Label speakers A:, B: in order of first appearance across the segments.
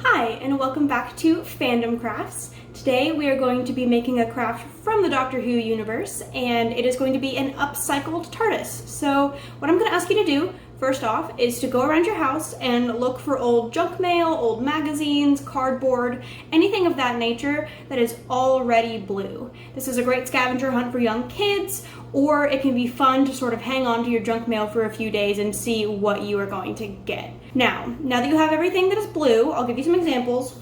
A: Hi, and welcome back to Fandom Crafts. Today we are going to be making a craft from the Doctor Who universe, and it is going to be an upcycled TARDIS. So what I'm going to ask you to do, first off, is to go around your house and look for old junk mail, old magazines, cardboard, anything of that nature that is already blue. This is a great scavenger hunt for young kids, or it can be fun to sort of hang on to your junk mail for a few days and see what you are going to get. Now that you have everything that is blue, I'll give you some examples.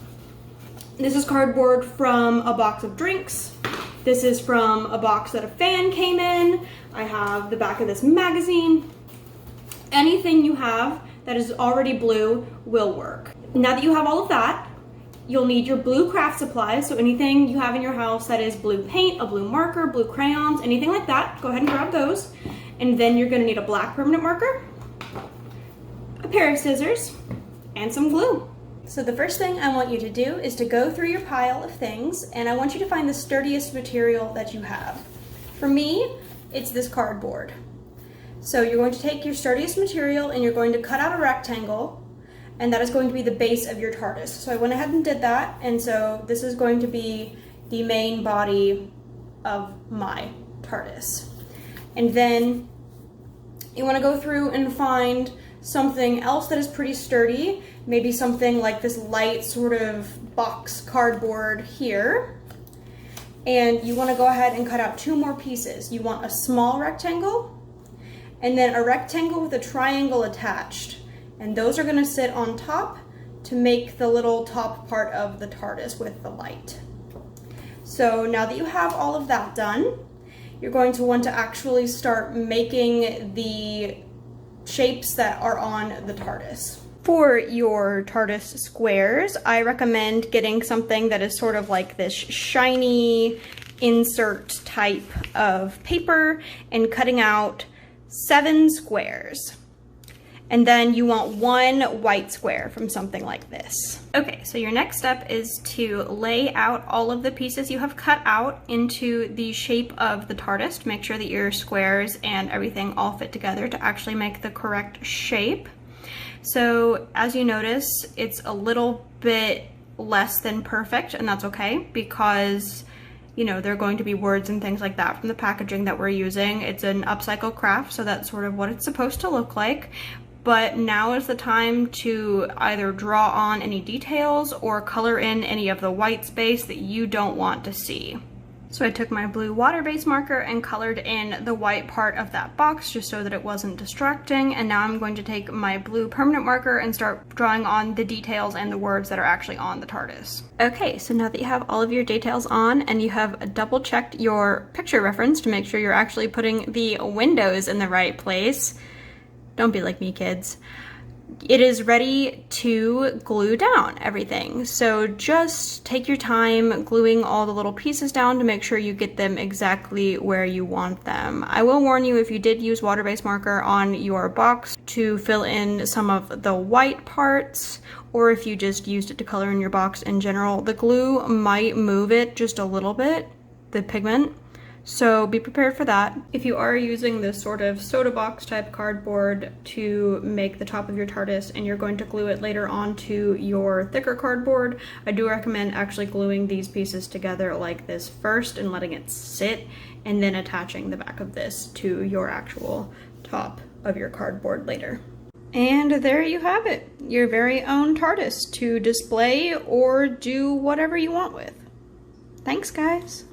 A: This is cardboard from a box of drinks. This is from a box that a fan came in. I have the back of this magazine. Anything you have that is already blue will work. Now that you have all of that, you'll need your blue craft supplies. So anything you have in your house that is blue paint, a blue marker, blue crayons, anything like that, go ahead and grab those. And then you're gonna need a black permanent marker, a pair of scissors, and some glue. So the first thing I want you to do is to go through your pile of things, and I want you to find the sturdiest material that you have. For me, it's this cardboard. So you're going to take your sturdiest material and you're going to cut out a rectangle, and that is going to be the base of your TARDIS. So I went ahead and did that, and so this is going to be the main body of my TARDIS. And then you want to go through and find something else that is pretty sturdy, maybe something like this light sort of box cardboard here. And you want to go ahead and cut out two more pieces. You want a small rectangle and then a rectangle with a triangle attached. And those are going to sit on top to make the little top part of the TARDIS with the light. So now that you have all of that done, you're going to want to actually start making the shapes that are on the TARDIS. For your TARDIS squares, I recommend getting something that is sort of like this shiny insert type of paper and cutting out 7 squares. And then you want 1 white square from something like this. Okay, so your next step is to lay out all of the pieces you have cut out into the shape of the TARDIS to make sure that your squares and everything all fit together to actually make the correct shape. So as you notice, it's a little bit less than perfect, and that's okay because there are going to be words and things like that from the packaging that we're using. It's an upcycle craft, so that's sort of what it's supposed to look like. But now is the time to either draw on any details or color in any of the white space that you don't want to see. So I took my blue water-based marker and colored in the white part of that box just so that it wasn't distracting. And now I'm going to take my blue permanent marker and start drawing on the details and the words that are actually on the TARDIS. Okay, so now that you have all of your details on and you have double-checked your picture reference to make sure you're actually putting the windows in the right place, don't be like me, kids. It is ready to glue down everything. So just take your time gluing all the little pieces down to make sure you get them exactly where you want them. I will warn you, if you did use water-based marker on your box to fill in some of the white parts, or if you just used it to color in your box in general, the glue might move it just a little bit, the pigment. So be prepared for that. If you are using this sort of soda box type cardboard to make the top of your TARDIS and you're going to glue it later onto your thicker cardboard, I do recommend actually gluing these pieces together like this first and letting it sit, and then attaching the back of this to your actual top of your cardboard later. And there you have it, your very own TARDIS to display or do whatever you want with. Thanks, guys.